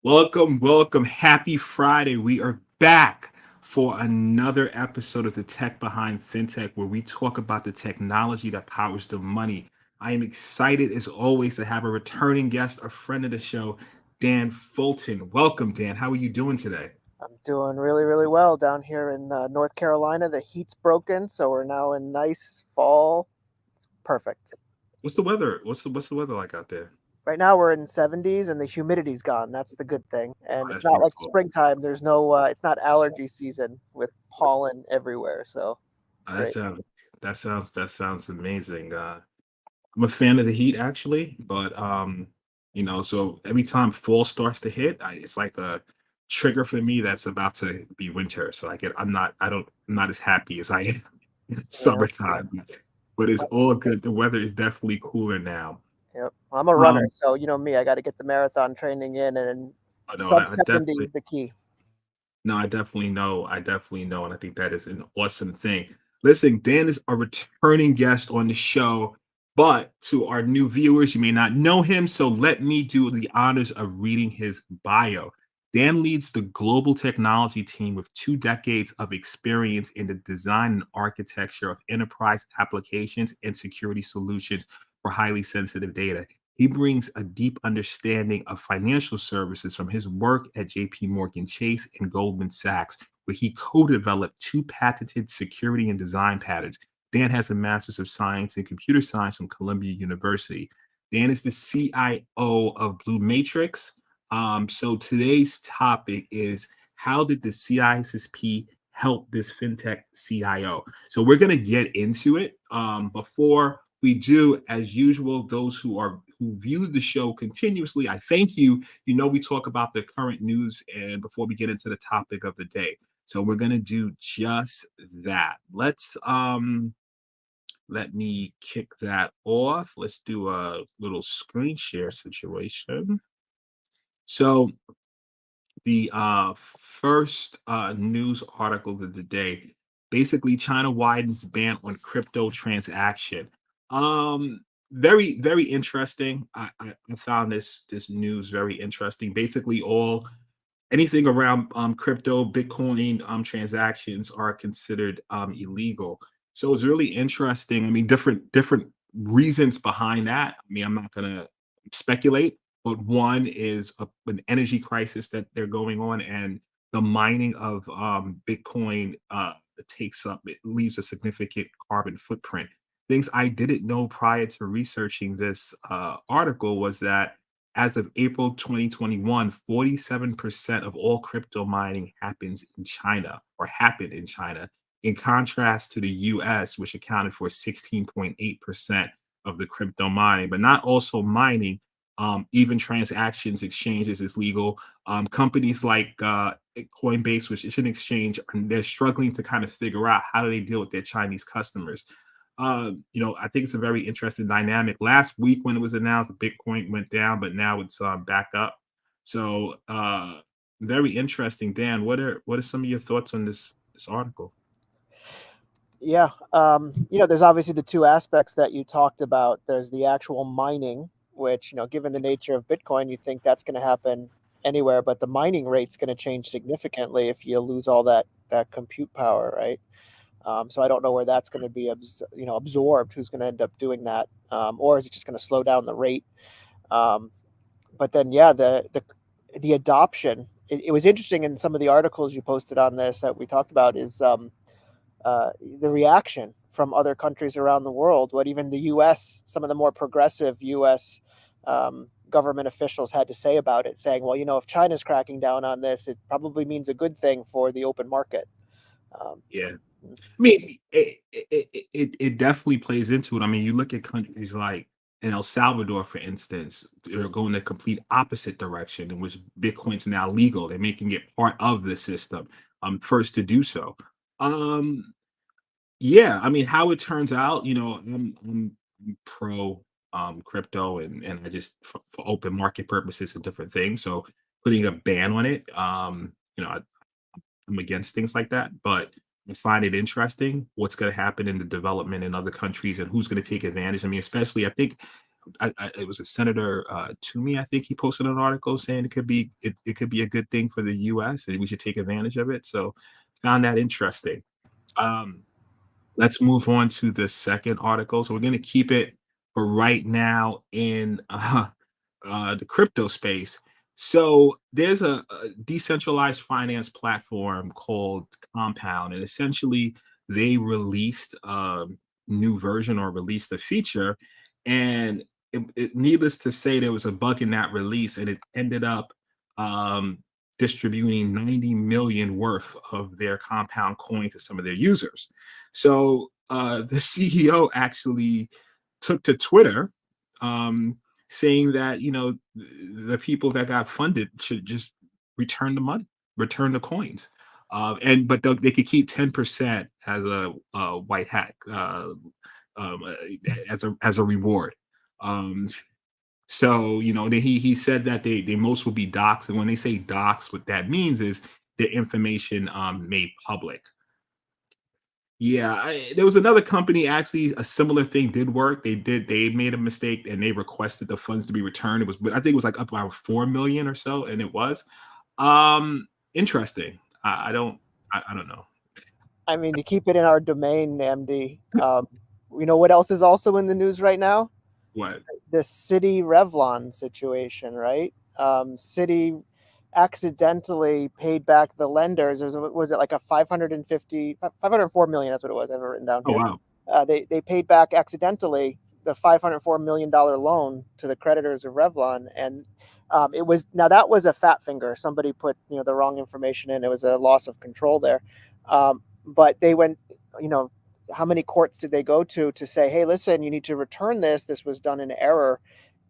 Welcome, welcome. Happy Friday. We are back for another episode of the Tech Behind Fintech, where we talk about the technology that powers the money. I am excited, as always, to have a returning guest, a friend of the show, Dan Faltyn. Welcome, Dan. How are you doing today? I'm doing really, really well down here in North Carolina. The heat's broken, so we're now in nice fall. It's perfect. What's the weather? What's the weather like out there? Right now we're in 70s and the humidity's gone. That's the good thing. And Oh, it's that's not like beautiful. springtime. There's no it's not allergy season with pollen everywhere, so it's That great. sounds that sounds amazing. I'm a fan of the heat actually, but so every time fall starts to hit, it's like a trigger for me that's about to be winter. So I'm not as happy as I am in the Yeah. summertime. But it's all good. The weather is definitely cooler now. Yep. I'm a runner, Um, so you know me, I got to get the marathon training in and I know sub I 70 is definitely the key. no, I definitely know. I definitely know, and I think that is an awesome thing. Listen, Dan is a returning guest on the show, but to our new viewers, you may not know him, so let me do the honors of reading his bio. Dan leads the global technology team with 2 decades of experience in the design and architecture of enterprise applications and security solutions for highly sensitive data. He brings a deep understanding of financial services from his work at JP Morgan Chase and Goldman Sachs, where he co developed two patented security and design patterns. Dan has a Master's of Science in Computer Science from Columbia University. Dan is the CIO of BlueMatrix. So today's topic is how did the CISSP help this FinTech CIO? So we're going to get into it. Before we do, as usual, those who view the show continuously, I thank you. You know, we talk about the current news and before we get into the topic of the day. So we're gonna do just that. Let me kick that off. Let's do a little screen share situation. So the first news article of the day, basically China widens ban on crypto transaction. um very interesting. I found this news very interesting. Basically all anything around crypto bitcoin transactions are considered illegal. So it's really interesting. I mean, different reasons behind that. I mean, I'm not going to speculate, but one is an energy crisis that they're going on, and the mining of bitcoin it leaves a significant carbon footprint. Things I didn't know prior to researching this article was that as of April 2021, 47% of all crypto mining happens in China or happened in China, in contrast to the US, which accounted for 16.8% of the crypto mining. But not also mining, even transactions, exchanges is legal. Companies like Coinbase, which is an exchange, they're struggling to kind of figure out how do they deal with their Chinese customers. I think it's a very interesting dynamic. Last week when it was announced, Bitcoin went down, but now it's back up. So very interesting. Dan, what are some of your thoughts on this article? Yeah. There's obviously the two aspects that you talked about. There's the actual mining, which, given the nature of Bitcoin, you think that's going to happen anywhere, but the mining rate's going to change significantly if you lose all that compute power, right? So I don't know where that's going to be, absorbed. Who's going to end up doing that, or is it just going to slow down the rate? Um, but then, yeah, the adoption. It was interesting in some of the articles you posted on this that we talked about is the reaction from other countries around the world. What even the U.S., some of the more progressive U.S. Government officials had to say about it, saying, "Well, if China's cracking down on this, it probably means a good thing for the open market." Um, Yeah. I mean, it definitely plays into it. I mean, you look at countries like in El Salvador, for instance, they're going the complete opposite direction, in which Bitcoin's now legal. They're making it part of the system, first to do so. Um, Yeah, I mean, how it turns out, I'm pro crypto, and I just for open market purposes and different things. So putting a ban on it, I'm against things like that. But I find it interesting what's going to happen in the development in other countries and who's going to take advantage. I mean, especially I think it was a Senator Toomey, I think he posted an article saying it could be a good thing for the U.S. and we should take advantage of it. So found that interesting. Um, let's move on to the second article. So we're going to keep it for right now in the crypto space. So there's a decentralized finance platform called Compound, and essentially they released a new version or released a feature, and needless to say, there was a bug in that release, and it ended up um, distributing 90 million worth of their Compound coin to some of their users. So the CEO actually took to Twitter. Saying that the people that got funded should just return the money, return the coins, and but they could keep 10% as a white hat, um, uh, as a reward. Um, so he said that they most will be doxed, and when they say doxed, what that means is the information made public. Yeah, there was another company actually, a similar thing did work. They made a mistake and they requested the funds to be returned. It was, but I think it was like up about 4 million or so, and it was. Interesting. I don't know. I mean, to keep it in our domain, MD, you know what else is also in the news right now? What? The Citi Revlon situation, right? Citi accidentally paid back the lenders. Was it like a 504 million? That's what it was. I've written down Oh here. wow. They paid back accidentally the $504 million loan to the creditors of Revlon, and it was now that was a fat finger. Somebody put the wrong information in. It was a loss of control there, but they went you know how many courts did they go to say, hey, listen, you need to return this. This was done in error,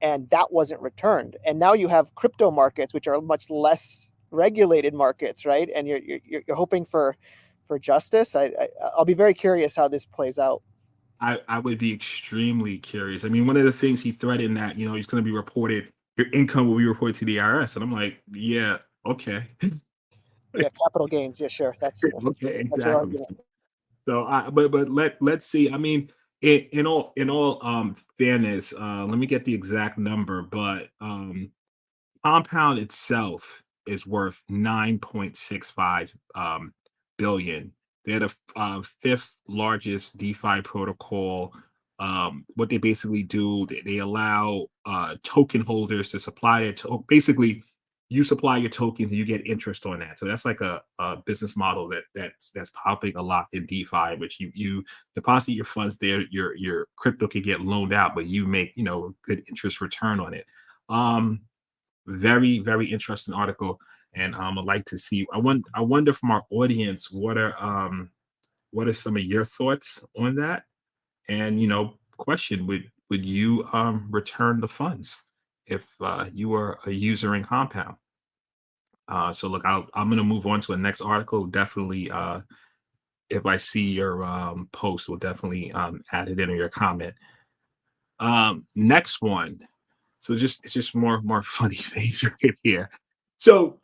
and that wasn't returned. And now you have crypto markets, which are much less regulated markets, right? And you're hoping for justice. I'll be very curious how this plays out. I would be extremely curious. I mean, one of the things he threatened that he's going to be reported, your income will be reported to the IRS, and I'm like, yeah, okay, Yeah, capital gains. Yeah, sure. okay, That's your exactly. argument. So but let's see. I mean, in all fairness, let me get the exact number, but Compound itself is worth 9.65 billion. They're the fifth largest DeFi protocol. What they basically do, they allow token holders to supply it. Basically, you supply your tokens and you get interest on that. So that's like a business model that's popping a lot in DeFi, which you deposit your funds there, your crypto can get loaned out, but you make good interest return on it. Um, Very, very interesting article, and I'd like to see. I wonder from our audience what are some of your thoughts on that? And question: would you return the funds if you were a user in Compound? So look, I'm going to move on to the next article. Definitely, if I see your post, we'll definitely add it in or your comment. Next one. So it's just more funny things right here. So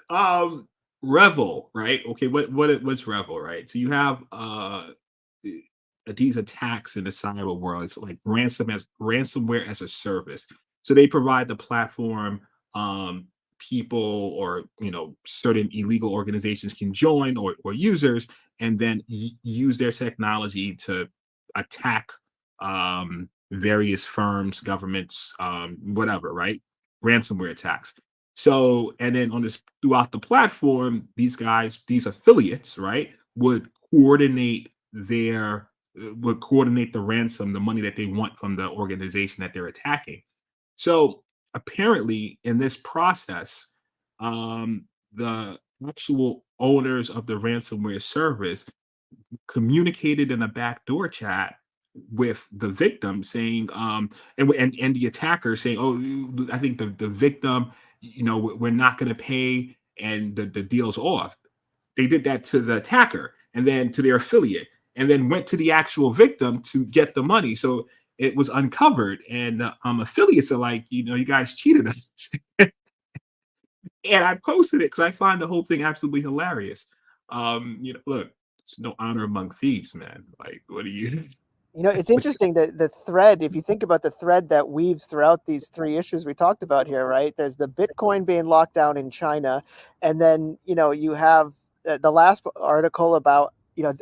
Revel, right? Okay, what's Revel, right? So you have these attacks in the cyber world. It's like ransomware as a service. So they provide the platform people or certain illegal organizations can join or users and then use their technology to attack various firms, governments, whatever, right? Ransomware attacks. So, and then on this throughout the platform, these affiliates, right, would coordinate the ransom, the money that they want from the organization that they're attacking. So apparently, in this process, the actual owners of the ransomware service communicated in a backdoor chat with the victim saying and the attacker saying, oh, I think the victim, we're not going to pay and the deal's off. They did that to the attacker and then to their affiliate and then went to the actual victim to get the money. So it was uncovered and affiliates are like, you guys cheated us. And I posted it because I find the whole thing absolutely hilarious. Look, it's no honor among thieves, man. Like, what do you? It's interesting that the thread, if you think about the thread that weaves throughout these three issues we talked about here, right? There's the Bitcoin being locked down in China, and then you have the last article about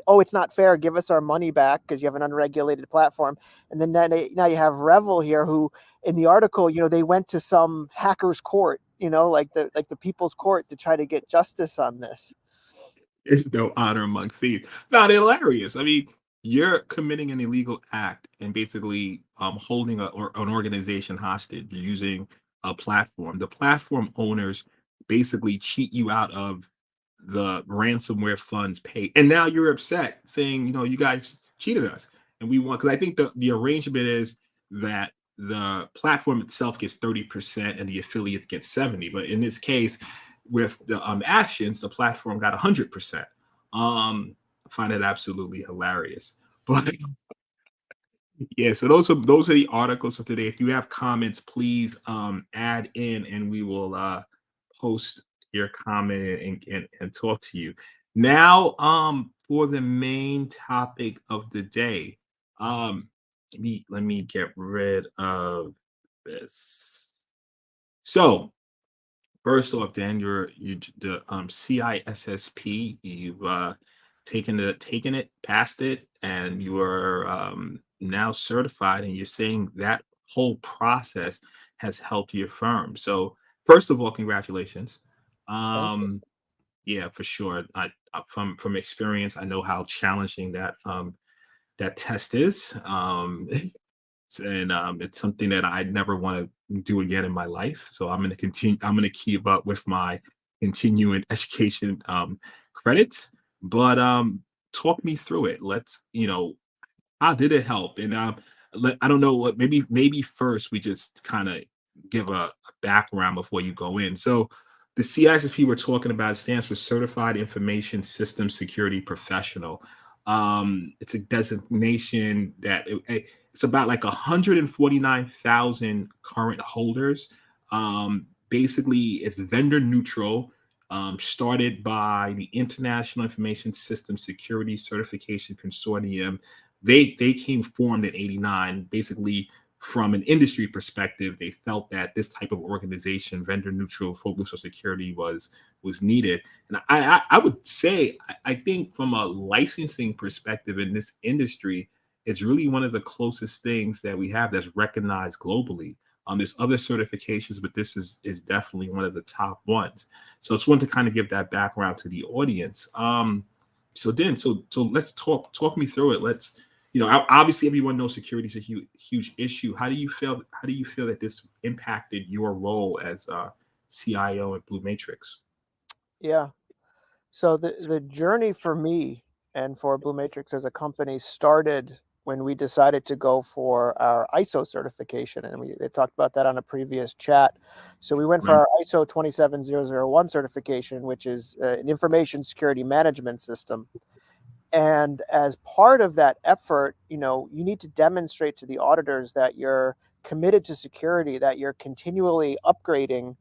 oh, it's not fair, give us our money back because you have an unregulated platform, and then now you have Revel here, who in the article they went to some hackers court, like the people's court, to try to get justice on this. There's no honor among thieves. Not hilarious. I mean, you're committing an illegal act and basically holding an organization hostage using a platform. The platform owners basically cheat you out of the ransomware funds paid, and now you're upset, saying, you guys cheated us, and we want, because I think the arrangement is that the platform itself gets 30% and the affiliates get 70. But in this case, with the actions, the platform got 100%. I find it absolutely hilarious. But yeah, so those are the articles of today. If you have comments, please add in, and we will post your comment and talk to you. Now, for the main topic of the day, let me get rid of this. So, first off, Dan, you the CISSP. You've taken it, passed it, and you are now certified. And you're saying that whole process has helped your firm. So, first of all, congratulations. Thank you. Yeah, for sure. From experience, I know how challenging that test is. And it's something that I never want to do again in my life. So I'm going to continue. I'm going to keep up with my continuing education credits. But talk me through it. How did it help? And I don't know what. Maybe first we just kind of give a background before you go in. So the CISSP we're talking about stands for Certified Information System Security Professional. It's a designation that it's about like 149,000 current holders. Basically, it's vendor neutral. Started by the International Information System Security Certification Consortium. They came formed in '89. Basically, from an industry perspective, they felt that this type of organization, vendor neutral, focus on security, was needed. And I would say I think from a licensing perspective in this industry, it's really one of the closest things that we have that's recognized globally. There's other certifications, but this is definitely one of the top ones. So it's one to kind of give that background to the audience. So let's talk me through it. Obviously everyone knows security is a huge issue. How do you feel that this impacted your role as a CIO at BlueMatrix? Yeah. So the journey for me and for BlueMatrix as a company started when we decided to go for our ISO certification, and we had talked about that on a previous chat. So we went for Right. our ISO 27001 certification, which is an information security management system. And as part of that effort, you need to demonstrate to the auditors that you're committed to security, that you're continually upgrading,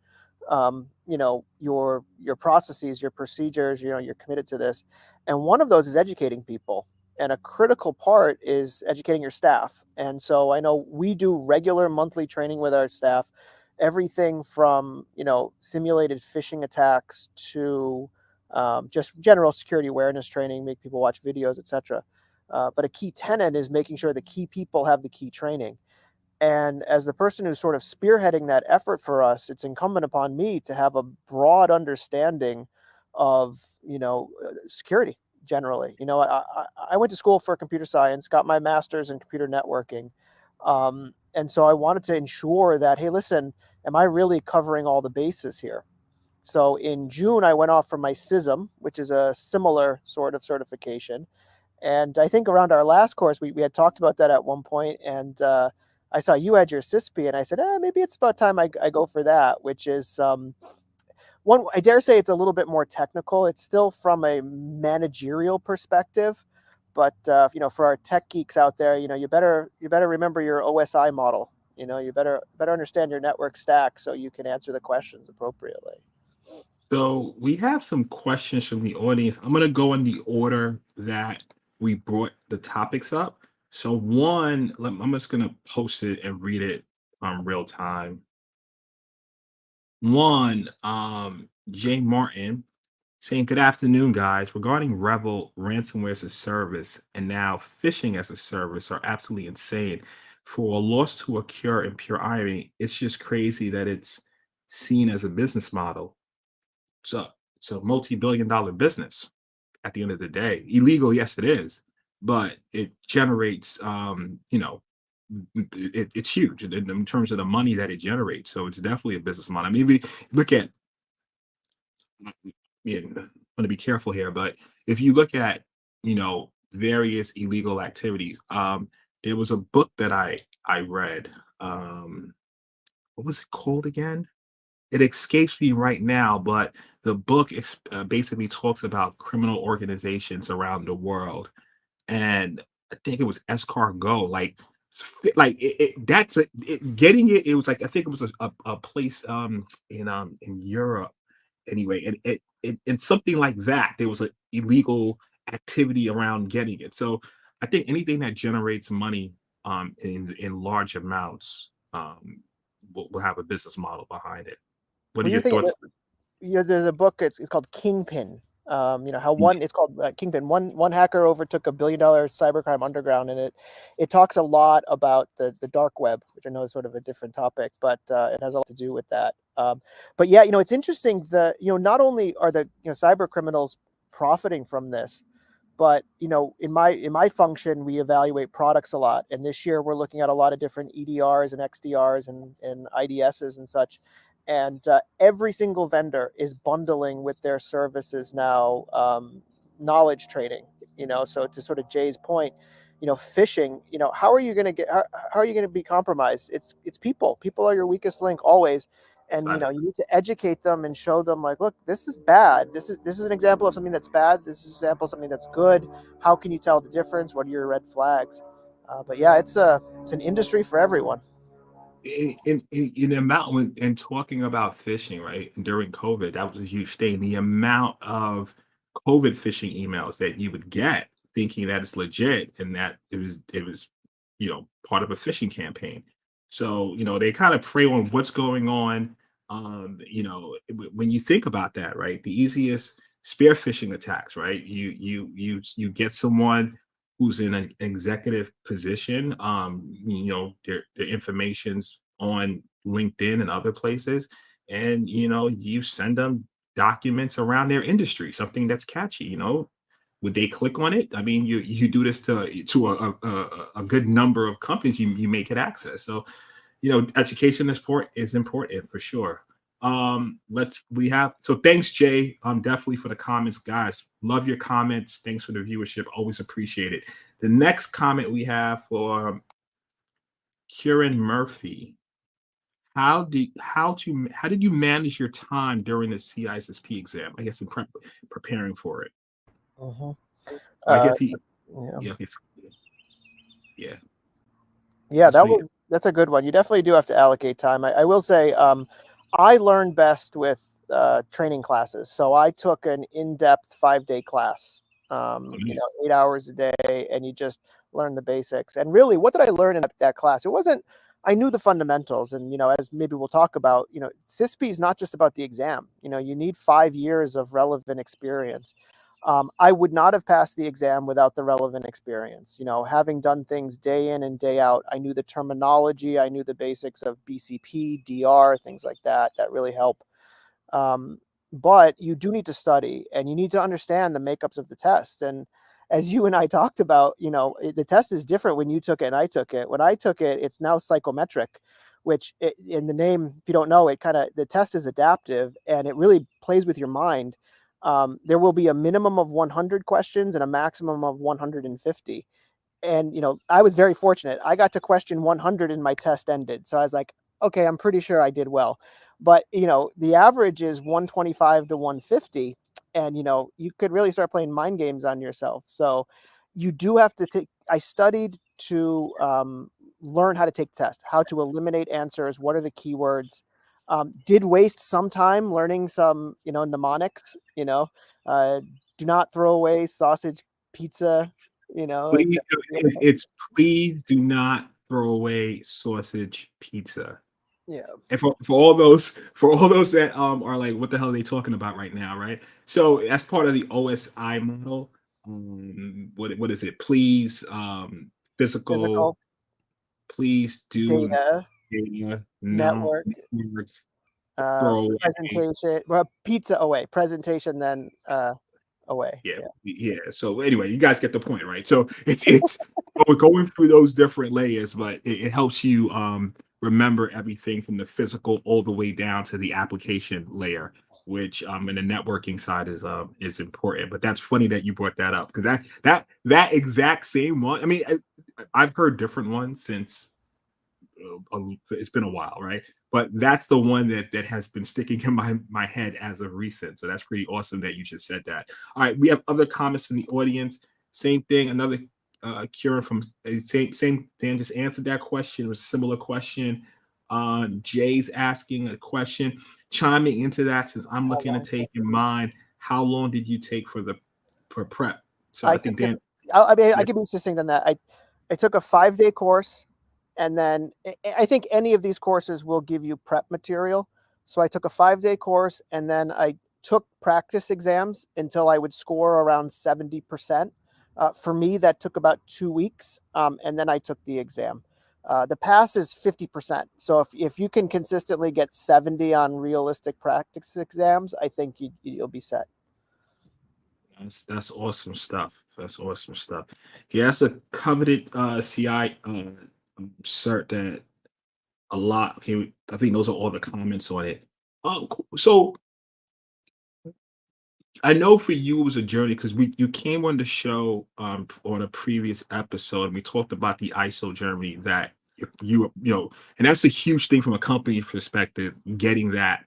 your processes, your procedures. You're committed to this. And one of those is educating people. And a critical part is educating your staff. And so I know we do regular monthly training with our staff, everything from simulated phishing attacks to just general security awareness training, make people watch videos, etc. But a key tenet is making sure the key people have the key training. And as the person who's sort of spearheading that effort for us, it's incumbent upon me to have a broad understanding of security generally. I went to school for computer science, got my master's in computer networking, and so I wanted to ensure that, hey, listen, am I really covering all the bases here? So in June, I went off for my CISM, which is a similar sort of certification. And I think around our last course, we had talked about that at one point, and I saw you had your CISSP, and I said, maybe it's about time I go for that, which is one, I dare say it's a little bit more technical. It's still from a managerial perspective, but for our tech geeks out there, you better remember your OSI model. You better understand your network stack so you can answer the questions appropriately. So we have some questions from the audience. I'm going to go in the order that we brought the topics up. So one, I'm just gonna post it and read it real time. One, Jay Martin saying, "Good afternoon, guys. Regarding Revel ransomware as a service and now phishing as a service are absolutely insane. For a loss to occur in pure irony, it's just crazy that it's seen as a business model. So it's a multi-billion-dollar business at the end of the day. Illegal, yes, it is, but it generates, it's huge in terms of the money that it generates. So it's definitely a business model. I mean, we look at, yeah, I'm going to be careful here, but if you look at, various illegal activities, there was a book that I read. What was it called again? It escapes me right now, but the book basically talks about criminal organizations around the world, and I think it was escargot. Getting it. It was like I think it was a place in Europe anyway, and and something like that. There was an illegal activity around getting it. So I think anything that generates money in large amounts will have a business model behind it. What are Well, you're your thinking thoughts? there's a book. It's called Kingpin. How Mm, one it's called Kingpin. One hacker overtook $1 billion cybercrime underground, and it talks a lot about the dark web, which I know is sort of a different topic, but it has a lot to do with that. But yeah, it's interesting. Not only are the cyber criminals profiting from this, but in my function we evaluate products a lot, and this year we're looking at a lot of different EDRs and XDRs and IDSs and such, and every single vendor is bundling with their services now knowledge trading. So to sort of Jay's point, phishing, how are you going to how are you going to be compromised? It's people are your weakest link always, and Side you need to educate them and show them, like, look, this is bad, this is an example of something that's bad, this is an example of something that's good. How can you tell the difference? What are your red flags? But yeah, it's an industry for everyone. in the amount and talking about phishing, right? During COVID, that was a huge thing. The amount of COVID phishing emails that you would get thinking that it's legit and that it was part of a phishing campaign. So, they kind of prey on what's going on. When you think about that, right? The easiest spear phishing attacks, right? You get someone who's in an executive position, their information's on LinkedIn and other places, and you send them documents around their industry, something that's catchy. Would they click on it? I mean, you do this to a good number of companies. You make it access. So education is important for sure. Let's we have so thanks, Jay, definitely for the comments, guys. Love your comments. Thanks for the viewership, always appreciate it. The next comment we have for Kieran Murphy. How did you manage your time during the CISSP exam? I guess in preparing for it. Mhm. I uh, guess he yeah. yeah, yeah. Yeah, Just be that's a good one. You definitely do have to allocate time. I will say, I learn best with training classes. So I took an in-depth 5-day class, amazing. 8 hours a day, and you just learn the basics. And really, what did I learn in that class? It wasn't. I knew the fundamentals, and as maybe we'll talk about, CISSP is not just about the exam. You need 5 years of relevant experience. I would not have passed the exam without the relevant experience. Having done things day in and day out, I knew the terminology, I knew the basics of BCP, DR, things like that. That really help. Um, but you do need to study, and you need to understand the makeups of the test. And as you and I talked about, the test is different when you took it and I took it. When I took it, it's now psychometric, which in the name, if you don't know, the test is adaptive, and it really plays with your mind. There will be a minimum of 100 questions and a maximum of 150. And I was very fortunate. I got to question 100 and my test ended. So I was like, okay, I'm pretty sure I did well. But the average is 125 to 150, and you could really start playing mind games on yourself. So you do have to take. I studied to learn how to take the test, how to eliminate answers, what are the keywords. Did waste some time learning some mnemonics. Uh, do not throw away sausage pizza. like Please, it's please do not throw away sausage pizza. yeah, And for all those that are like, what the hell are they talking about right now, right? So that's part of the OSI model. What is it? Please, physical. physical, Please do data, data, no network, network, throw away. presentation, well, pizza away, presentation, then away. Yeah, Yeah. yeah. So anyway, you guys get the point, right? So it's we're going through those different layers, but it helps you remember everything from the physical all the way down to the application layer, which in the networking side is important. But that's funny that you brought that up because that exact same one. I mean, I've heard different ones since it's been a while, right? But that's the one that has been sticking in my head as of recent. So that's pretty awesome that you just said that. All right, we have other comments from the audience. Same thing. Another Kieran from same Dan just answered that question. It was a similar question. Jay's asking a question, chiming into that since I'm How looking to long? take in mind. How long did you take for prep? So I I took think the. Dan. I mean, I Yeah, could be succinct on that. I took a 5-day course, and then I think any of these courses will give you prep material. So I took a 5-day course, and then I took practice exams until I would score around 70%. For me, that took about 2 weeks, and then I took the exam. The pass is 50%. So if you can consistently get 70 on realistic practice exams, I think you'll be set. that's awesome stuff. That's awesome stuff. Yeah, that's a coveted CI cert that a lot. Okay, I think those are all the comments on it. Cool. So I know for you it was a journey because you came on the show on a previous episode and we talked about the ISO journey that and that's a huge thing from a company perspective, getting that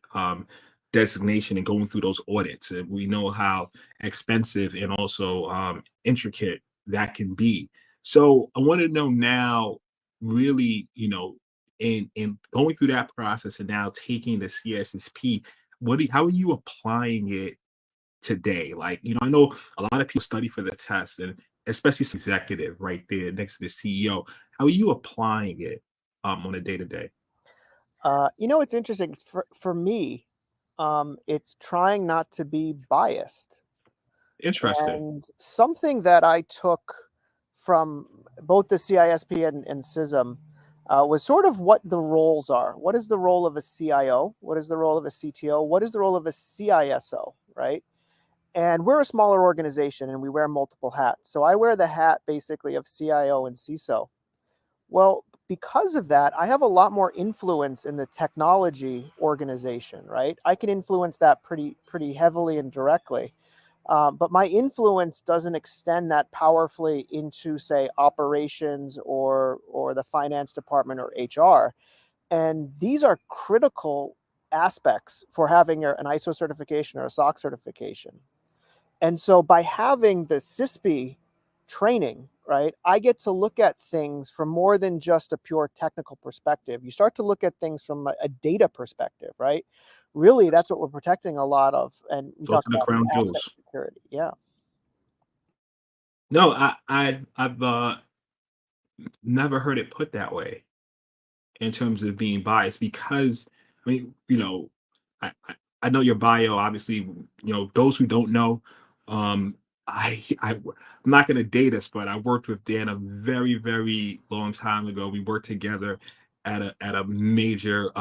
designation and going through those audits. And we know how expensive and also intricate that can be. So I want to know now, really, in going through that process and now taking the CISSP, how are you applying it today? Like, I know a lot of people study for the test, and especially executive right there next to the CEO. How are you applying it on a day to day? It's interesting for me. It's trying not to be biased. Interesting. And something that I took from both the CISP and CISM was sort of what the roles are. What is the role of a CIO? What is the role of a CTO? What is the role of a CISO, right? And we're a smaller organization and we wear multiple hats. So I wear the hat basically of CIO and CISO. Well, because of that, I have a lot more influence in the technology organization, right? I can influence that pretty heavily and directly. But my influence doesn't extend that powerfully into, say, operations or the finance department or HR. And these are critical aspects for having an ISO certification or a SOC certification. And so by having the CISSP training, right, I get to look at things from more than just a pure technical perspective. You start to look at things from a data perspective, right? Really, that's what we're protecting a lot of. And we Those talk are the about crown asset jewels. security. Yeah. No, I've never heard it put that way in terms of being biased because I mean, I know your bio, obviously, those who don't know, I'm not going to date us, but I worked with Dan a very, very long time ago. We worked together at a major,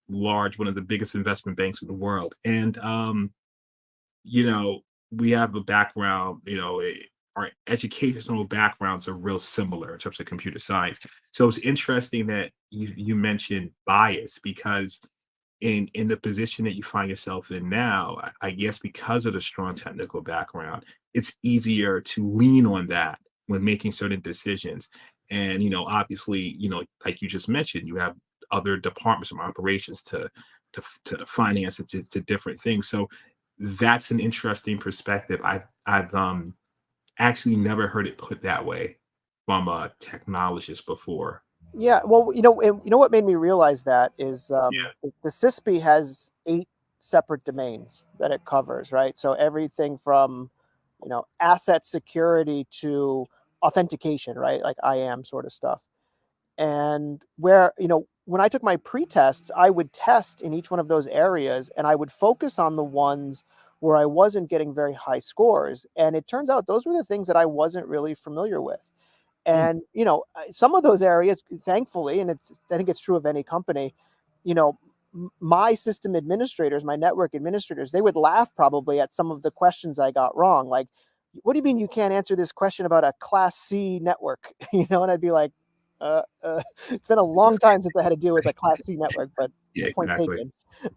large, one of the biggest investment banks in the world. And, you know, we have a background, our educational backgrounds are real similar in terms of computer science. So it's interesting that you mentioned bias because in the position that you find yourself in now, I guess because of the strong technical background, it's easier to lean on that when making certain decisions. And obviously, like you just mentioned, you have other departments from operations to the finance to different things. So that's an interesting perspective. I've actually never heard it put that way from a technologist before. Yeah. Well, what made me realize that is Yeah. the CISSP has 8 separate domains that it covers, right? So everything from, asset security to authentication, right? Like I am sort of stuff. And where, when I took my pre-tests, I would test in each one of those areas and I would focus on the ones where I wasn't getting very high scores. And it turns out those were the things that I wasn't really familiar with. Hmm. And, some of those areas, thankfully, and I think it's true of any company, you know, my system administrators, my network administrators, they would laugh probably at some of the questions I got wrong. Like, what do you mean you can't answer this question about a Class C network? And I'd be like, it's been a long time since I had to deal with a Class C network, but Yeah, point exactly. taken.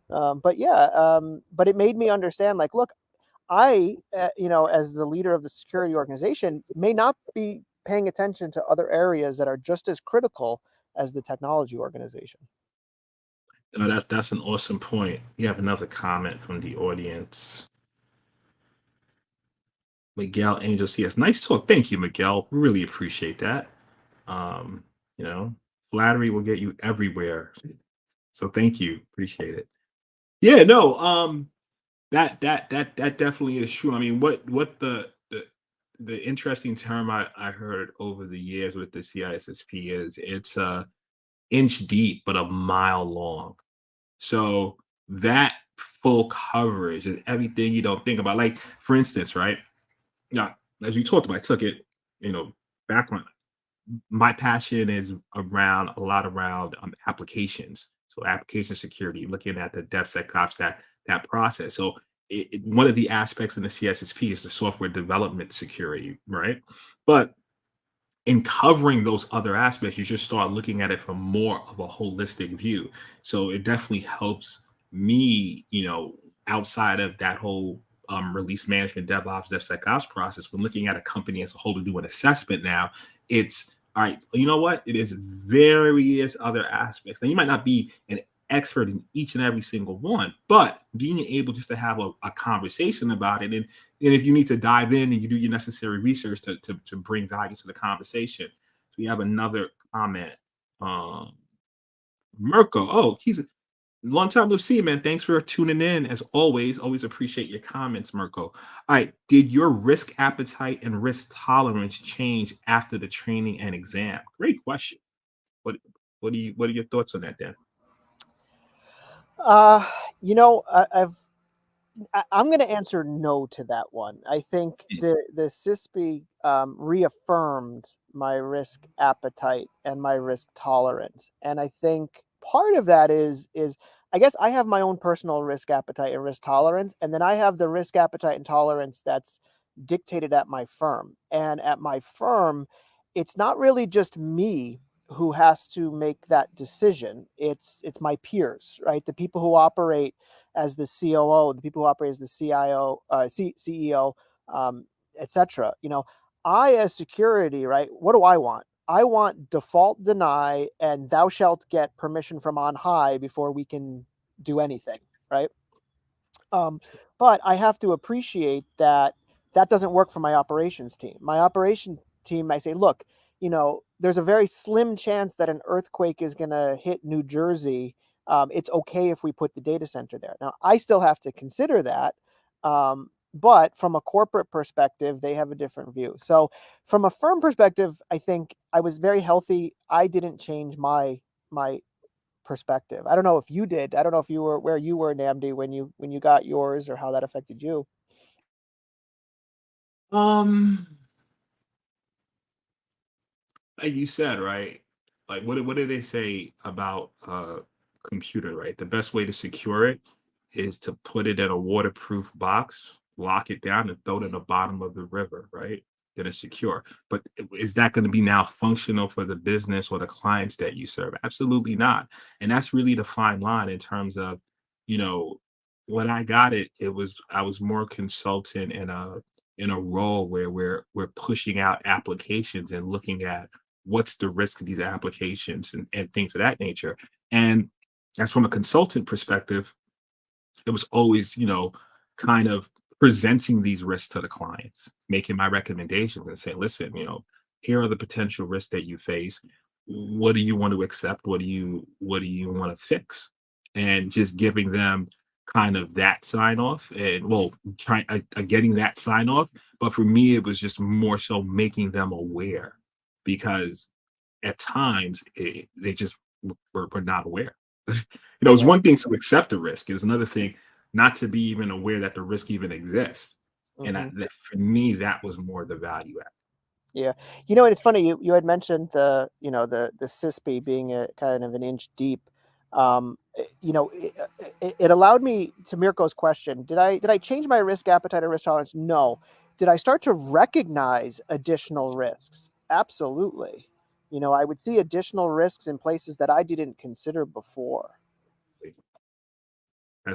But yeah, but it made me understand, like, look, I, as the leader of the security organization, may not be paying attention to other areas that are just as critical as the technology organization. That's an awesome point. You have another comment from the audience. Miguel Angel CS. Nice talk. Thank you, Miguel. Really appreciate that. Um, you know, flattery will get you everywhere. So thank you. Appreciate it. Yeah, no, that definitely is true. I mean, what the interesting term I heard over the years with the CISSP is it's inch deep but a mile long. So that full coverage and everything you don't think about, like for instance, right? Now, as you talked about, I took it, you know, background. My passion is around a lot around applications. So application security, looking at the DevSecOps, that process. So one of the aspects in the CSSP is the software development security, right? But in covering those other aspects, you just start looking at it from more of a holistic view. So it definitely helps me, outside of that whole release management, DevOps, DevSecOps process, when looking at a company as a whole to do an assessment now, it's all right, you know what? It is various other aspects. And you might not be an expert in each and every single one, but being able just to have a conversation about it, and if you need to dive in and you do your necessary research to bring value to the conversation. So we have another comment. Um, Mirko, oh, he's a long time no see, man. Thanks for tuning in. As always, always appreciate your comments, Mirko. All right, did your risk appetite and risk tolerance change after the training and exam? Great question. What what are your thoughts on that, Dan? Uh, I'm going to answer no to that one. I think the CISSP reaffirmed my risk appetite and my risk tolerance, and I think part of that is I guess I have my own personal risk appetite and risk tolerance, and then I have the risk appetite and tolerance that's dictated at my firm. And at my firm, it's not really just me who has to make that decision. It's my peers, right? The people who operate as the COO, the people who operate as the CIO, CEO, etc. I as security, right? What do I want? I want default deny and thou shalt get permission from on high before we can do anything, right? Um, but I have to appreciate that that doesn't work for my operations team. My operation team might say, look, there's a very slim chance that an earthquake is going to hit New Jersey. It's okay if we put the data center there. Now, I still have to consider that. But from a corporate perspective, they have a different view. So from a firm perspective, I think I was very healthy. I didn't change my perspective. I don't know if you did. I don't know if you were where you were, Nnamdi, when you got yours or how that affected you. Um, like you said, right? Like what did they say about computer, right? The best way to secure it is to put it in a waterproof box, lock it down, and throw it in the bottom of the river, right? Then it's secure. But is that going to be now functional for the business or the clients that you serve? Absolutely not. And that's really the fine line in terms of, you know, when I got it, I was more consultant in a role where we're pushing out applications and looking at what's the risk of these applications and things of that nature. And as from a consultant perspective, it was always, kind of presenting these risks to the clients, making my recommendations and saying, listen, here are the potential risks that you face. What do you want to accept? What do you want to fix? And just giving them kind of that sign off, and well, trying getting that sign off. But for me, it was just more so making them aware, because at times they just were not aware. It's Yeah. one thing to accept the risk; it's another thing not to be even aware that the risk even exists. And Hmm. for me, that was more the value add. Yeah. And it's funny, you had mentioned the CISSP being a kind of an inch deep. It allowed me to Mirko's question. Did I change my risk appetite or risk tolerance? No. Did I start to recognize additional risks? Absolutely. I would see additional risks in places that I didn't consider before. I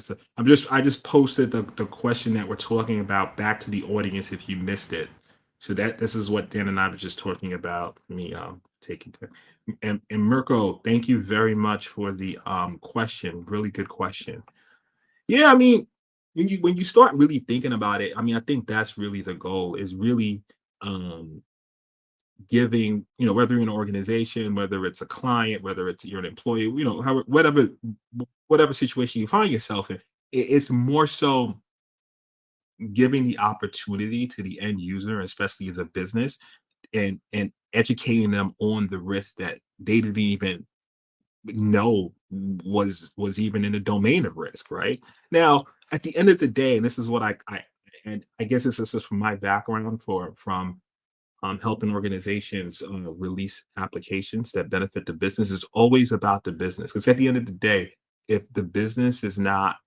just posted the question that we're talking about back to the audience if you missed it. So this is what Dan and I were just talking about. Let me take it to, and Mirko, thank you very much for the question. Really good question. Yeah, I mean, when you start really thinking about it, I mean, I think that's really the goal, is really um giving, whether you're an organization, whether it's a client, whether it's you're an employee, however, whatever situation you find yourself in, it's more so giving the opportunity to the end user, especially the business, and educating them on the risk that they didn't even know was even in the domain of risk. Right now, at the end of the day, and this is what and I guess this is just from my background, from helping organizations release applications that benefit the business, is always about the business. Because at the end of the day, if the business is not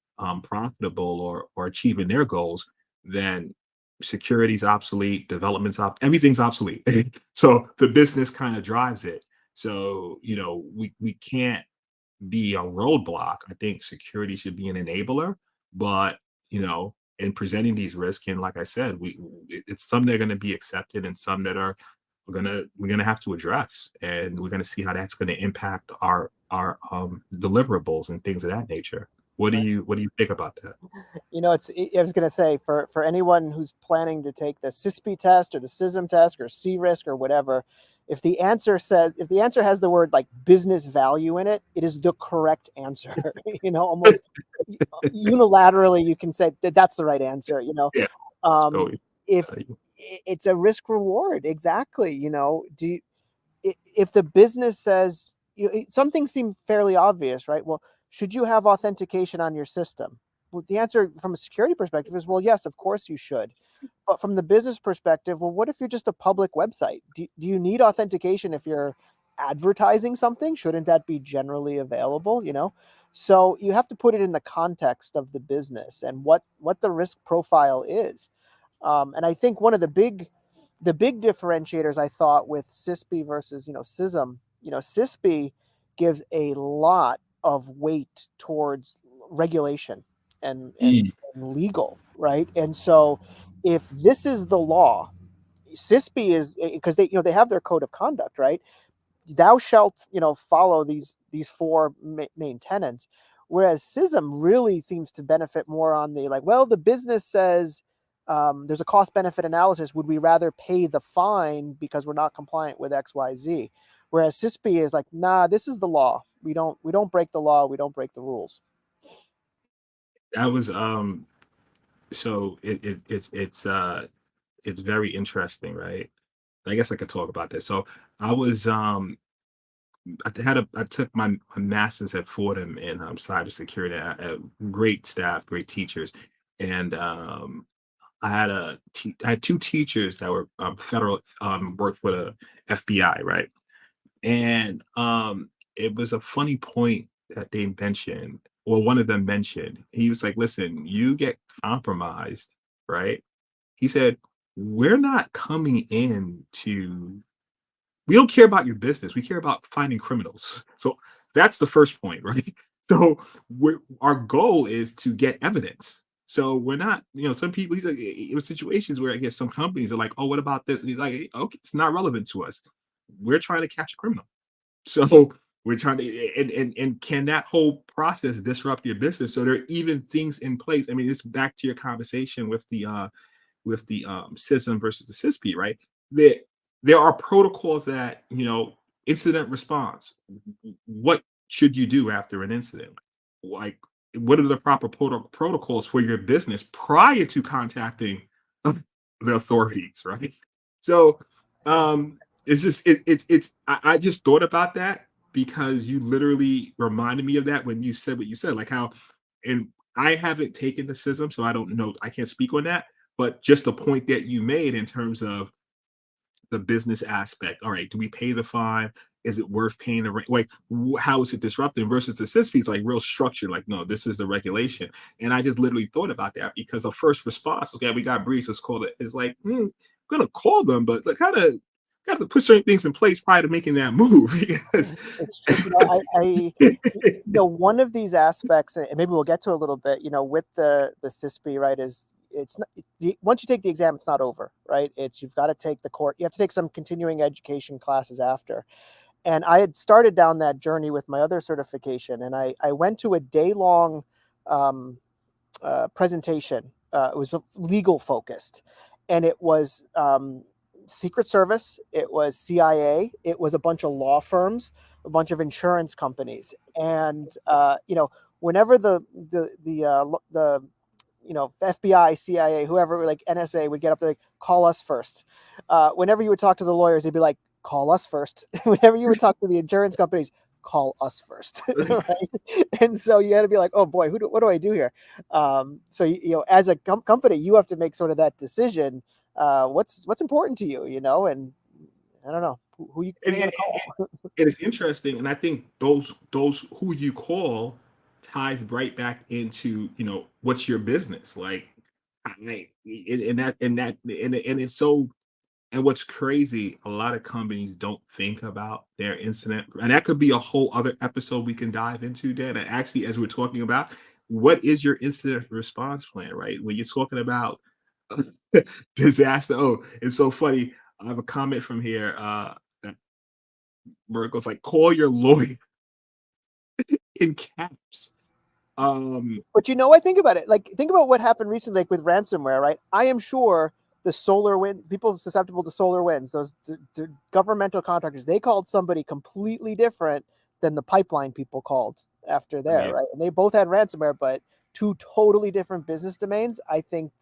profitable or achieving their goals, then security's obsolete, everything's obsolete. So the business kind of drives it. So we can't be a roadblock. I think security should be an enabler, but in presenting these risks, and like I said, it's some that are going to be accepted, and some that are we're gonna have to address, and we're gonna see how that's going to impact our deliverables and things of that nature. What do you think about that? I was going to say, for anyone who's planning to take the CISSP test or the CISM test or C-risk or whatever, if the answer has the word like business value in it, it is the correct answer. Almost unilaterally, you can say that that's the right answer. Yeah. Um, So if it's a risk reward, exactly. If the business says something seemed fairly obvious, right? Well, should you have authentication on your system? Well, the answer from a security perspective is, well, yes, of course you should. But from the business perspective, well, what if you're just a public website? Do you need authentication if you're advertising something? Shouldn't that be generally available? So you have to put it in the context of the business and what the risk profile is. And I think one of the big differentiators, I thought, with CISSP versus CISM, CISSP gives a lot of weight towards regulation and and, Mm, and legal, right? And so if this is the law, CISSP is, because they have their code of conduct, right? Thou shalt follow these four main tenets, whereas CISM really seems to benefit more on the, like, well, the business says there's a cost benefit analysis, would we rather pay the fine because we're not compliant with XYZ, whereas CISP is like, nah, this is the law, we don't break the law, we don't break the rules. that was so it's very interesting, right? I guess I could talk about this. So I was I took my master's at Fordham in cybersecurity. I had great staff, great teachers, and I had two teachers that were federal, worked for the FBI, right? And it was a funny point that they mentioned, or one of them mentioned. He was like, "Listen, you get compromised, right?" He said, "We're not coming in to we don't care about your business. We care about finding criminals." So that's the first point, right? So our goal is to get evidence. So we're not, some people, he's like, it was situations where I guess some companies are like, "Oh, what about this?" And he's like, "Okay, it's not relevant to us. We're trying to catch a criminal." So we're trying to, and can that whole process disrupt your business? So there are even things in place. I mean, it's back to your conversation with the CISM versus the CISP, right? There, there are protocols that, incident response. What should you do after an incident? Like, what are the proper protocols for your business prior to contacting the authorities, right? So it's just it's I just thought about that because you literally reminded me of that when you said what you said, like how, and I haven't taken the CISM, so I don't know, I can't speak on that, but just the point that you made in terms of the business aspect. All right, do we pay the fine? Is it worth paying the rent? Like, how is it disruptive versus the CISP is like real structure? Like, no, this is the regulation. And I just literally thought about that because of first response. Okay, we got breach. Let's call it. It's like, I'm gonna call them, but like, kind of got to put certain things in place prior to making that move. Because It's true. One of these aspects, and maybe we'll get to a little bit, with the CISP, right, is it's not, once you take the exam, it's not over, right? You've got to take you have to take some continuing education classes after. And I had started down that journey with my other certification, and I went to a day-long presentation. It was legal focused, and it was Secret Service, it was CIA, it was a bunch of law firms, a bunch of insurance companies, and whenever the FBI, CIA, whoever, like NSA would get up there, like, call us first. Whenever you would talk to the lawyers, they'd be like, call us first. Whenever you would talk to the insurance companies, call us first, right? And so you had to be like, oh boy, what do I do here? So as a company, you have to make sort of that decision. What's important to you, and I don't know who you and call. it is interesting, and I think those who you call ties right back into what's your business like. And it's so, and what's crazy, a lot of companies don't think about their incident, and that could be a whole other episode we can dive into, Dan. And actually, as we're talking about, what is your incident response plan, right? When you're talking about disaster. Oh, it's so funny. I have a comment from here. Where it goes like, call your lawyer in caps. But I think about it. Like, think about what happened recently, like with ransomware, right? I am sure the SolarWinds, people susceptible to SolarWinds, those governmental contractors, they called somebody completely different than the pipeline people called after there, Yeah. right? And they both had ransomware, but two totally different business domains. I think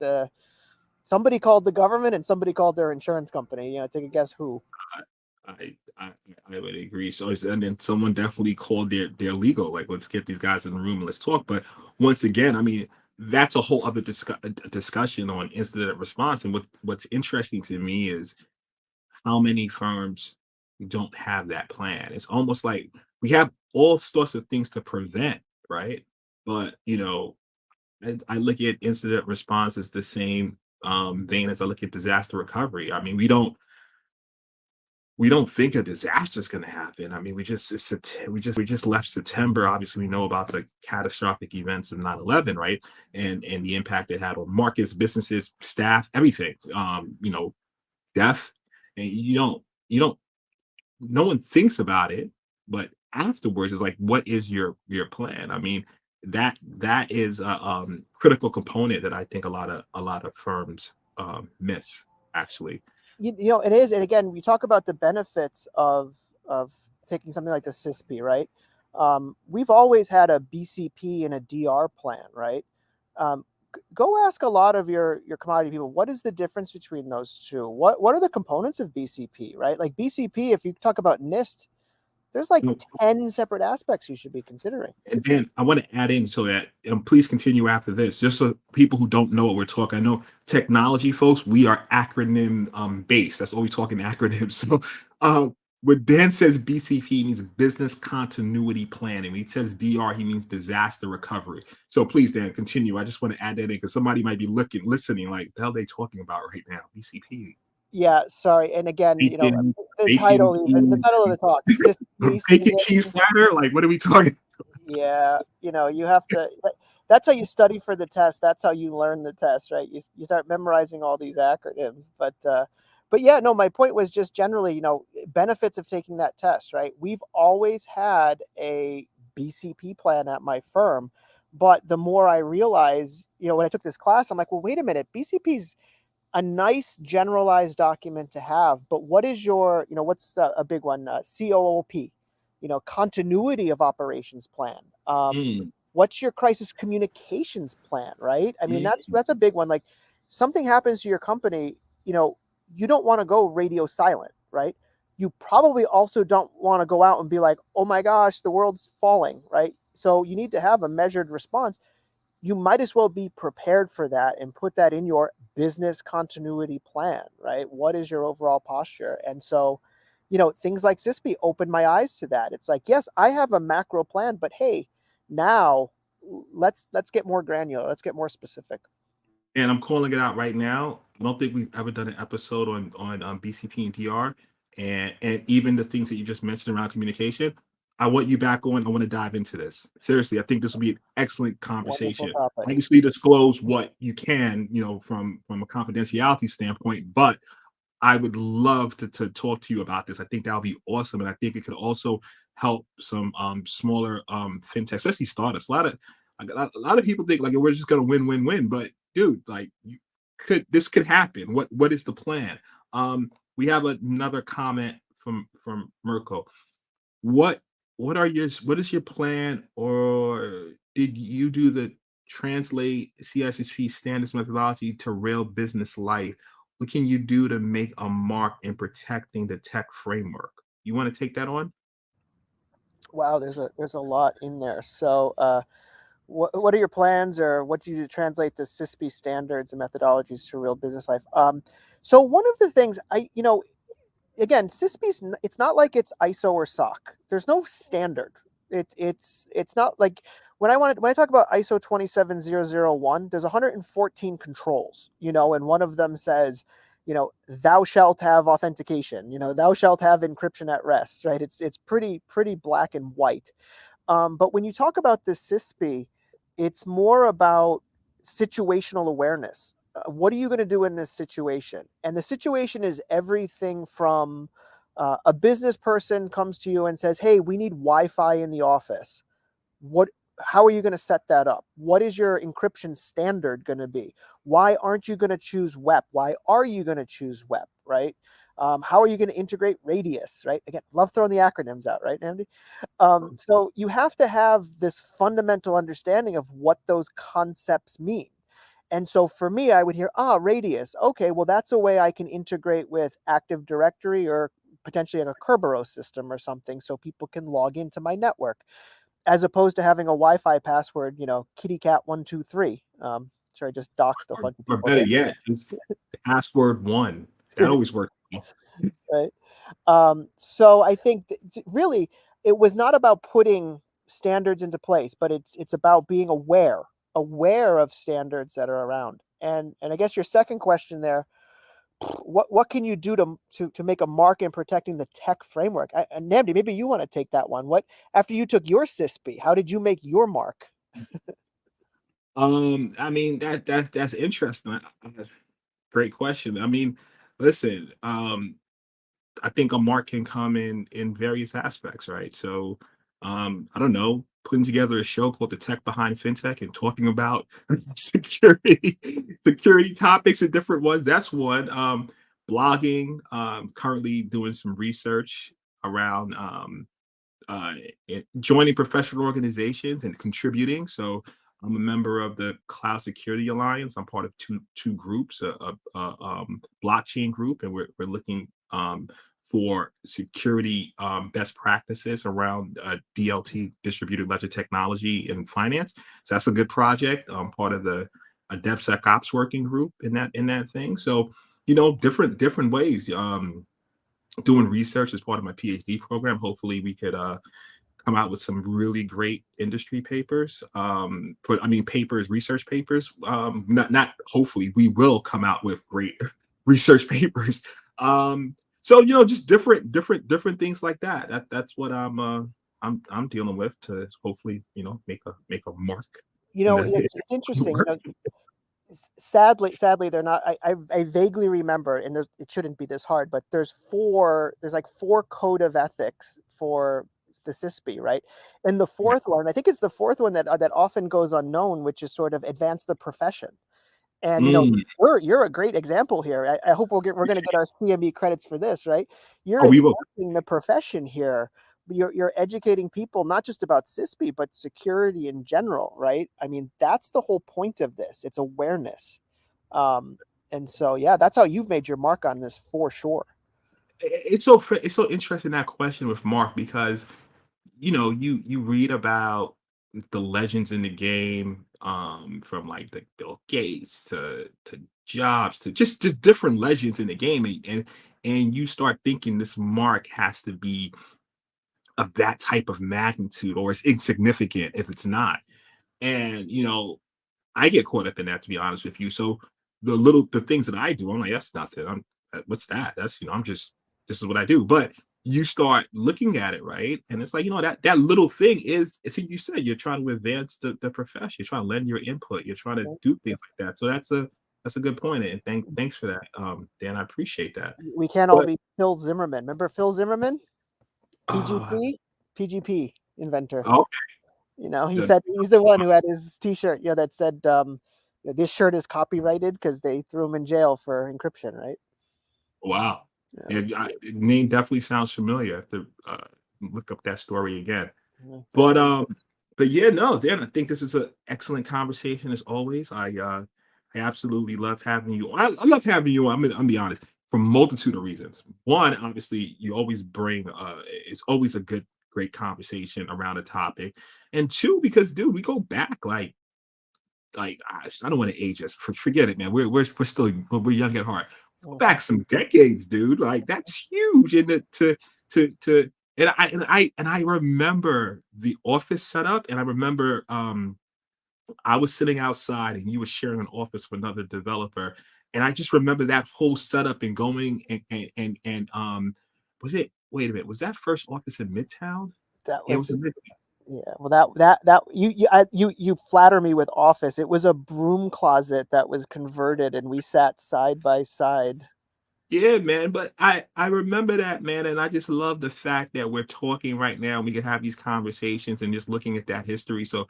somebody called the government and somebody called their insurance company. Take a guess who. I would agree. So and then someone definitely called their legal, like, let's get these guys in the room and let's talk. But once again, I mean, that's a whole other discussion on incident response. And what's interesting to me is how many firms don't have that plan. It's almost like we have all sorts of things to prevent, right? But I look at incident response as the same vein as I look at disaster recovery. I mean, we don't think a disaster is going to happen. I mean, we just left September. Obviously, we know about the catastrophic events of 9/11, right? And the impact it had on markets, businesses, staff, everything. Death, and you don't no one thinks about it, but afterwards it's like, what is your plan? I mean, that is a critical component that I think a lot of firms miss, actually. It is. And again, we talk about the benefits of taking something like the CISP, right? We've always had a BCP and a DR plan, right? Go ask a lot of your commodity people, what is the difference between those two? What are the components of BCP, right? Like BCP, if you talk about NIST, there's like You know, 10 separate aspects you should be considering. And then I want to add in so that, please continue after this, just so people who don't know what we're talking. I know technology folks, we are acronym based. That's all we talk in acronyms. So when Dan says BCP means business continuity planning. When he says DR, he means disaster recovery. So please, Dan, continue. I just want to add that in because somebody might be listening like, the hell are they talking about right now? BCP. Yeah, sorry. And again, Bacon, the bacon, title, even the title of the talk, CISP bacon season. cheese platter. Like, what are we talking? Yeah, you have to. That's how you study for the test. That's how you learn the test, right? You start memorizing all these acronyms. But yeah, no. My point was just generally, benefits of taking that test, right? We've always had a BCP plan at my firm, but the more I realize, when I took this class, I'm like, well, wait a minute, BCP's a nice generalized document to have, but what is what's a big one? COOP, continuity of operations plan. Mm. What's your crisis communications plan, right? I mean, Yeah. that's a big one. Like, something happens to your company, you don't want to go radio silent, right? You probably also don't want to go out and be like, oh my gosh, the world's falling, right? So you need to have a measured response. You might as well be prepared for that and put that in your business continuity plan, right? What is your overall posture? And so, things like CISSP opened my eyes to that. It's like, yes, I have a macro plan, but hey, now let's get more granular. Let's get more specific. And I'm calling it out right now. I don't think we've ever done an episode on BCP and DR, and even the things that you just mentioned around communication. I want you back on. I want to dive into this. Seriously, I think this will be an excellent Wonderful conversation. topic. Obviously, disclose what you can, from a confidentiality standpoint, but I would love to talk to you about this. I think that would be awesome, and I think it could also help some smaller fintech, especially startups. A lot of people think like we're just gonna win, but dude, like this could happen. What is the plan? We have another comment from Mirko. What what is your plan, or did you do the translate CISSP standards methodology to real business life? What can you do to make a mark in protecting the tech framework? You want to take that on? Wow, there's a lot in there. So, what are your plans, or what do you do to translate the CISSP standards and methodologies to real business life? So one of the things again, CISSP's it's not like it's ISO or SOC. There's no standard. It's not like when I talk about ISO 27001, there's 114 controls, and one of them says, thou shalt have authentication, thou shalt have encryption at rest, right? It's pretty black and white. But when you talk about the CISSP, it's more about situational awareness. What are you going to do in this situation? And the situation is everything from a business person comes to you and says, "Hey, we need Wi-Fi in the office." What? How are you going to set that up? What is your encryption standard going to be? Why aren't you going to choose WEP? Why are you going to choose WEP? Right? How are you going to integrate Radius? Right? Again, love throwing the acronyms out, right, Nnamdi? So you have to have this fundamental understanding of what those concepts mean. And so for me, I would hear, Radius. Okay, well, that's a way I can integrate with Active Directory or potentially like a Kerberos system or something so people can log into my network, as opposed to having a Wi-Fi password, kitty cat 123. Sorry, I just doxed a bunch of Or people better there. yet, just password one. That always works well. Right. So I think really it was not about putting standards into place, but it's about being aware of standards that are around. And I guess your second question there, what can you do to make a mark in protecting the tech framework? And Nnamdi, maybe you want to take that one. What after you took your CISSP, how did you make your mark? I mean that's interesting. Great question. I mean, listen, I think a mark can come in various aspects, right? So, I don't know, putting together a show called the Tech Behind Fintech and talking about security, security topics and different ones. That's one. Blogging. Currently doing some research around uh, joining professional organizations and contributing. So I'm a member of the Cloud Security Alliance. I'm part of two groups, a blockchain group, and we're looking for security best practices around DLT, distributed ledger technology, and finance. So that's a good project. I'm part of the a DevSecOps working group in that thing. So different ways. Doing research as part of my PhD program. Hopefully, we could come out with some really great industry papers. Papers, research papers. Not hopefully, we will come out with great research papers. So just different things like that. That's what I'm dealing with to hopefully make a mark in the It's in the interesting. work. Sadly, they're not. I vaguely remember, and it shouldn't be this hard, but there's like four code of ethics for the CISSP, right? And the fourth one, I think it's the fourth one that often goes unknown, which is sort of advance the profession. And Mm. you're a great example here. I hope we're going to get our CME credits for this, right? You're Oh, we will. advancing the profession here you're educating people not just about CISSP, but security in general, right? I mean, that's the whole point of this. It's awareness. And so, yeah, that's how you've made your mark on this for sure. It's so interesting, that question with Mark, because you read about the legends in the game, from like the Bill Gates to Jobs, to just different legends in the game, and you start thinking this Mark has to be of that type of magnitude, or it's insignificant if it's not. And I get caught up in that, to be honest with you. So the things that I do, I'm like, that's nothing. What's that? That's I'm just this is what I do. But you start looking at it, right? And it's like, that little thing it's like you said, you're trying to advance the profession, you're trying to lend your input, you're trying to do things like that. So that's a good point. And thanks for that, Dan. I appreciate that. We can't all But be Phil Zimmerman. Remember Phil Zimmerman? uh PGP inventor. okay. He The- said he's the one who had his T-shirt, that said, "This shirt is copyrighted," because they threw him in jail for encryption, right? wow. Yeah. And name definitely sounds familiar. I have to look up that story again. Yeah. But yeah, no, Dan, I think this is an excellent conversation as always. I absolutely love having you. I love having you on. I'm be honest, for a multitude of reasons. One, obviously, you always bring it's always a great conversation around a topic. And two, because dude, we go back I don't want to age us. Forget it, man. We're still we're young at heart. Go back some decades, dude. Like that's huge. And to and I remember the office setup, and I remember I was sitting outside and you were sharing an office with another developer, and I just remember that whole setup and going and was it? Wait a minute, was that first office in Midtown? That Yeah, it was was in Midtown. Yeah. Well, that you flatter me with office. It was a broom closet that was converted, and we sat side by side. Yeah, man. But I remember that, man, and I just love the fact that we're talking right now. We can have these conversations and just looking at that history. So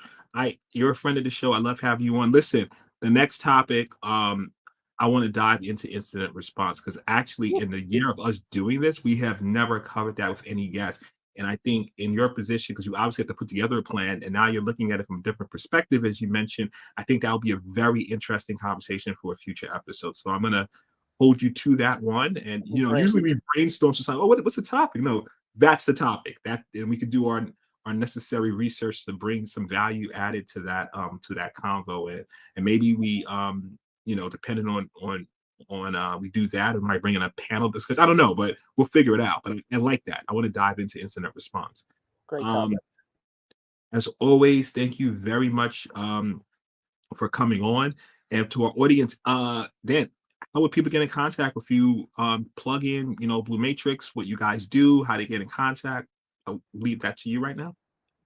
you're a friend of the show. I love having you on. Listen, the next topic, I want to dive into incident response, because actually in the year of us doing this, we have never covered that with any guests. And I think in your position, because you obviously have to put together a plan, and now you're looking at it from a different perspective, as you mentioned, I think that'll be a very interesting conversation for a future episode. So I'm gonna hold you to that one. And Great. usually we brainstorm just like, oh, what's the topic? No, that's the topic. And we could do our necessary research to bring some value added to that convo. And maybe we depending on we do that, and might bring in a panel discussion. I don't know, but we'll figure it out. But I like that. I want to dive into incident response. Great Um, topic. as always, thank you very much for coming on. And to our audience, Dan, how would people get in contact with you? Plug in, BlueMatrix, what you guys do, how to get in contact. I'll leave that to you right now.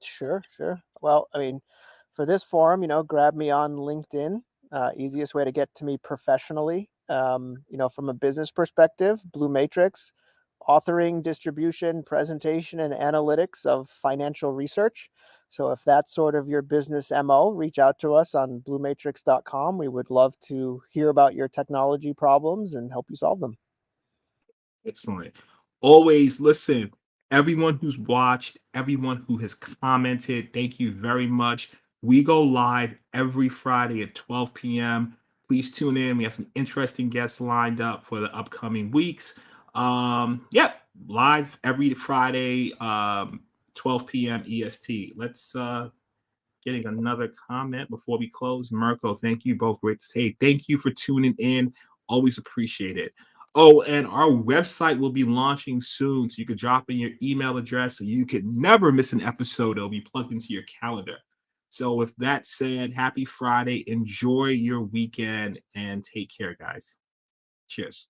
Sure, sure. Well, I mean, for this forum, grab me on LinkedIn. Easiest way to get to me professionally. From a business perspective, BlueMatrix, authoring, distribution, presentation, and analytics of financial research. So if that's sort of your business MO, reach out to us on bluematrix.com. We would love to hear about your technology problems and help you solve them. Excellent. Always listen, everyone who's watched, everyone who has commented, thank you very much. We go live every Friday at 12 p.m. Please tune in. We have some interesting guests lined up for the upcoming weeks. Yep, live every Friday, 12 p.m. EST. Let's getting another comment before we close. Mirko, thank you both. Great to say. Thank you for tuning in. Always appreciate it. Oh, and our website will be launching soon, so you could drop in your email address so you could never miss an episode. It'll be plugged into your calendar. So, with that said, happy Friday. Enjoy your weekend and take care, guys. Cheers.